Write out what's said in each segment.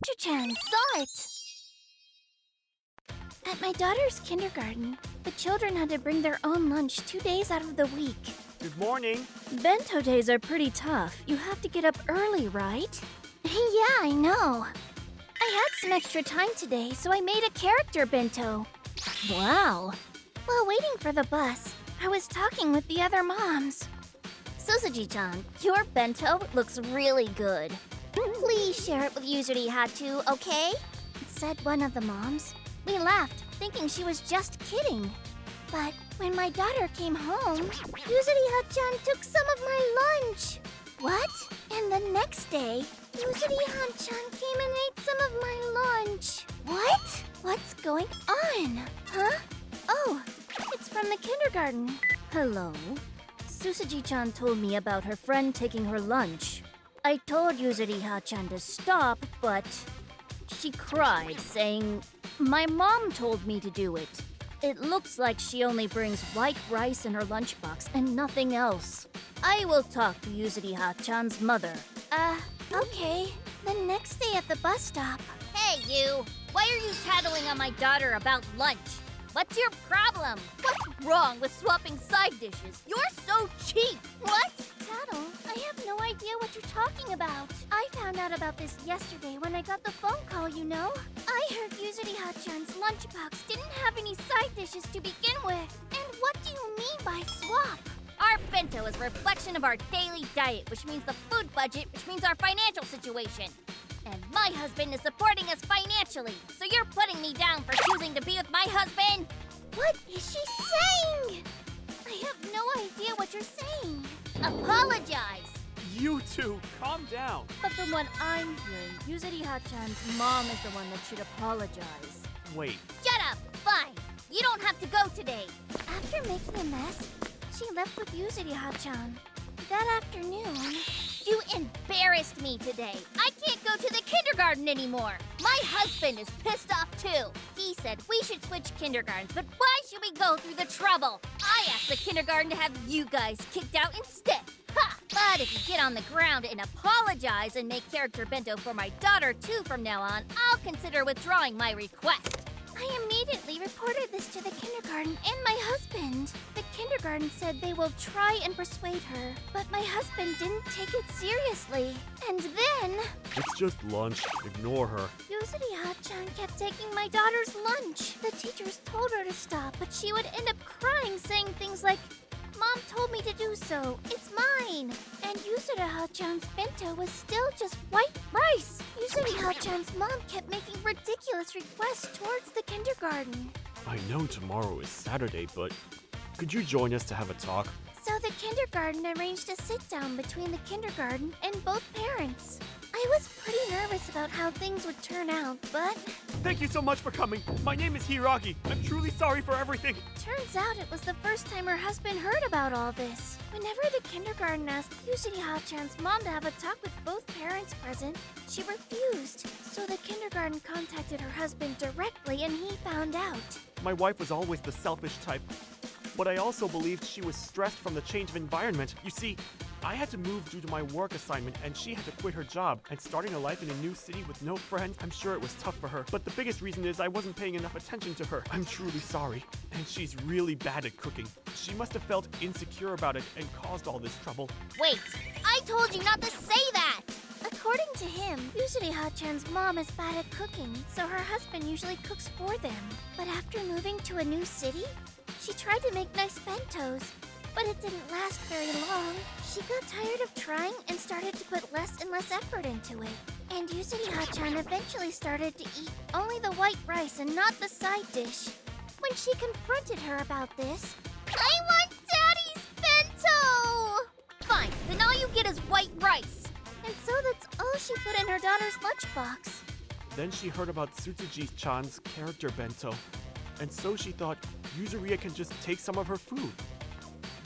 Etra-chan saw it! At my daughter's kindergarten, the children had to bring their own lunch 2 days out of the week. Good morning. Bento days are pretty tough. You have to get up early, right? Yeah, I know. I had some extra time today, so I made a character bento. Wow. While waiting for the bus, I was talking with the other moms. Suzuki-chan, your bento looks really good. Please share it with Yuzuri Hatu, okay? Said one of the moms. We laughed, thinking she was just kidding. But when my daughter came home, Yuzuri Han-chan took some of my lunch. What? And the next day, Yuzuri Han-chan came and ate some of my lunch. What? What's going on? Huh? Oh, it's from the kindergarten. Hello. Susuji-chan told me about her friend taking her lunch. I told Yuzuri Han-chan to stop, but she cried, saying, "My mom told me to do it." It looks like she only brings white rice in her lunchbox and nothing else. I will talk to Yuzuri Ha-chan's mother. Okay. The next day at the bus stop. Hey, you! Why are you tattling on my daughter about lunch? What's your problem? What's wrong with swapping side dishes? You're so cheap! What? Tattle, I have no idea what you're talking about. I found out about this yesterday when I got the phone call, you know? I heard Yuzuri Ha-chan's lunchbox didn't have any side dishes to begin with. And what do you mean by swap? Our bento is a reflection of our daily diet, which means the food budget, which means our financial situation. And my husband is supporting us financially, so you're putting me down for choosing to be with my husband? What is she saying? I have no idea what you're saying. Apologize. You two, calm down. But from what I'm hearing, Yuzuri Ha-chan's mom is the one that should apologize. Wait. Shut up! Fine. You don't have to go today. After making a mess, she left with Yuzuri Ha-chan. That afternoon... You embarrassed me today. I can't go to the kindergarten anymore. My husband is pissed off too. He said we should switch kindergartens, but why should we go through the trouble? I asked the kindergarten to have you guys kicked out instead. Ha! But if you get on the ground and apologize and make character bento for my daughter too from now on, I'll consider withdrawing my request. I immediately reported this to the kindergarten and my husband. The kindergarten said they will try and persuade her, but my husband didn't take it seriously. And then... It's just lunch. Ignore her. Yuzuri Ha-chan kept taking my daughter's lunch. The teachers told her to stop, but she would end up crying, saying things like, "Mom told me to do so. It's mine." And Yuzuri Ha-chan's bento was still just white rice. Yuzuri Ha-chan's mom kept making ridiculous requests towards the kindergarten. I know tomorrow is Saturday, but could you join us to have a talk? So the kindergarten arranged a sit-down between the kindergarten and both parents. I was pretty nervous about how things would turn out, but... Thank you so much for coming. My name is Hiragi. I'm truly sorry for everything. Turns out it was the first time her husband heard about all this. Whenever the kindergarten asked Yuzuri Ha-chan's mom to have a talk with both parents present, she refused. So the kindergarten contacted her husband directly and he found out. My wife was always the selfish type, but I also believed she was stressed from the change of environment. You see, I had to move due to my work assignment and she had to quit her job. And starting a life in a new city with no friends, I'm sure it was tough for her. But the biggest reason is I wasn't paying enough attention to her. I'm truly sorry. And she's really bad at cooking. She must have felt insecure about it and caused all this trouble. Wait, I told you not to say that! According to him, Yuzuri Ha-chan's mom is bad at cooking, so her husband usually cooks for them. But after moving to a new city, she tried to make nice bentos, but it didn't last very long. She got tired of trying and started to put less and less effort into it. And Yuzuri Ha-chan eventually started to eat only the white rice and not the side dish. When she confronted her about this, "I want Daddy's bento!" Fine, then all you get is white rice. And so that's all she put in her daughter's lunchbox. Then she heard about Tsutsuji-chan's character bento, and so she thought Yuzuriya can just take some of her food.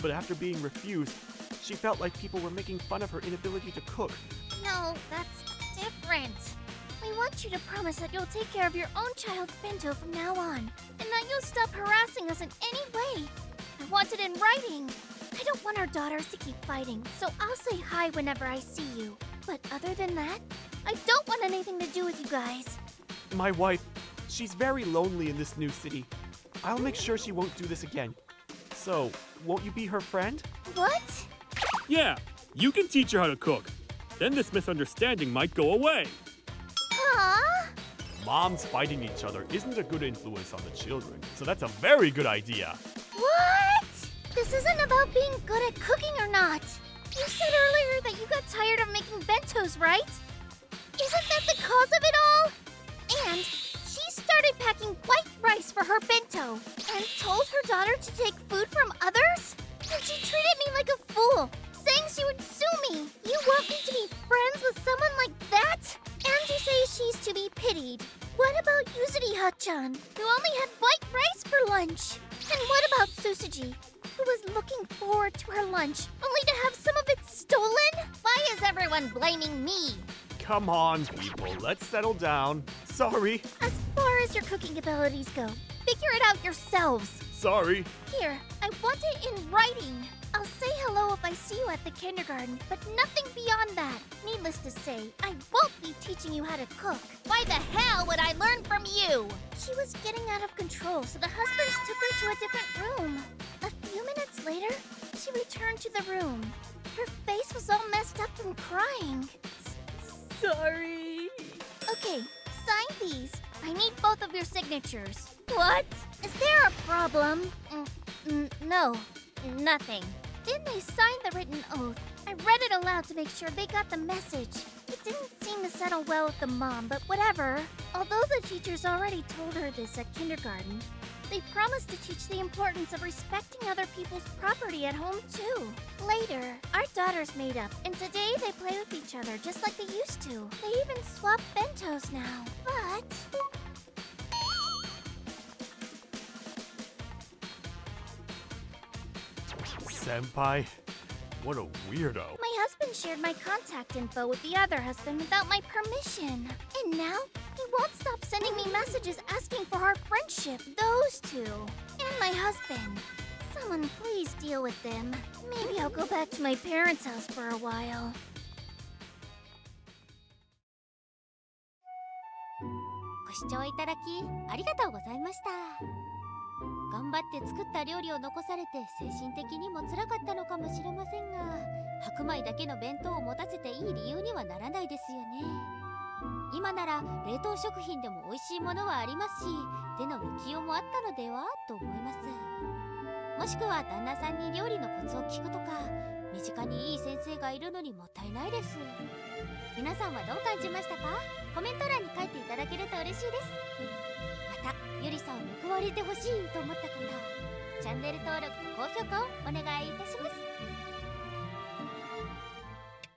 But after being refused, she felt like people were making fun of her inability to cook. No, that's different. We want you to promise that you'll take care of your own child's bento from now on, and that you'll stop harassing us in any way. I want it in writing. I don't want our daughters to keep fighting, so I'll say hi whenever I see you. But other than that, I don't want anything to do with you guys. My wife, she's very lonely in this new city. I'll make sure she won't do this again. So, won't you be her friend? What? Yeah, you can teach her how to cook. Then this misunderstanding might go away. Huh? Moms fighting each other isn't a good influence on the children, so that's a very good idea. What? This isn't about being good at cooking or not. You said earlier that you got tired of making bentos, right? Isn't that the cause of it all? And she started packing white rice for her bento and told her daughter to take food from others? And she treated me like a fool, saying she would sue me. You want me to be friends with someone like that? And you say she's to be pitied. What about Yuzuri Ha-chan, who only had white rice for lunch? And what about Susuji, who was looking forward to her lunch, only to have some of it stolen? Why is everyone blaming me? Come on, people, let's settle down. Sorry. As far as your cooking abilities go, figure it out yourselves. Sorry. Here, I want it in writing. I'll say hello if I see you at the kindergarten, but nothing beyond that. Needless to say, I won't be teaching you how to cook. Why the hell would I learn from you? She was getting out of control, so the husbands took her to a different room. A few minutes later, she returned to the room. Her face was all messed up from crying. Sorry. Okay, sign these. I need both of your signatures. What? Is there a problem? No, nothing. Then they signed the written oath. I read it aloud to make sure they got the message. It didn't seem to settle well with the mom, but whatever. Although the teachers already told her this at kindergarten, they promised to teach the importance of respecting other people's property at home, too. Later, our daughters made up, and today they play with each other just like they used to. They even swap bentos now. But... Senpai, what a weirdo. my husband shared my contact info with the other husband without my permission. And now, he won't stop sending me messages asking for our friendship. Those two. And my husband. Someone please deal with them. Maybe I'll go back to my parents' house for a while. ご視聴いただきありがとうございました。頑張って作った料理を残されて精神的にも辛かったのかもしれませんが、白米だけの弁当を持たせていい理由にはならないですよね。今なら冷凍食品でも美味しいものはありますし、手の抜きようもあったのではと思います。もしくは旦那さんに料理のコツを聞くとか、身近にいい先生がいるのにもったいないです。皆さんはどう感じましたか？コメント欄に書いていただけると嬉しいです。またゆりさんを報われてほしいと思った方、チャンネル登録と高評価をお願いいたします。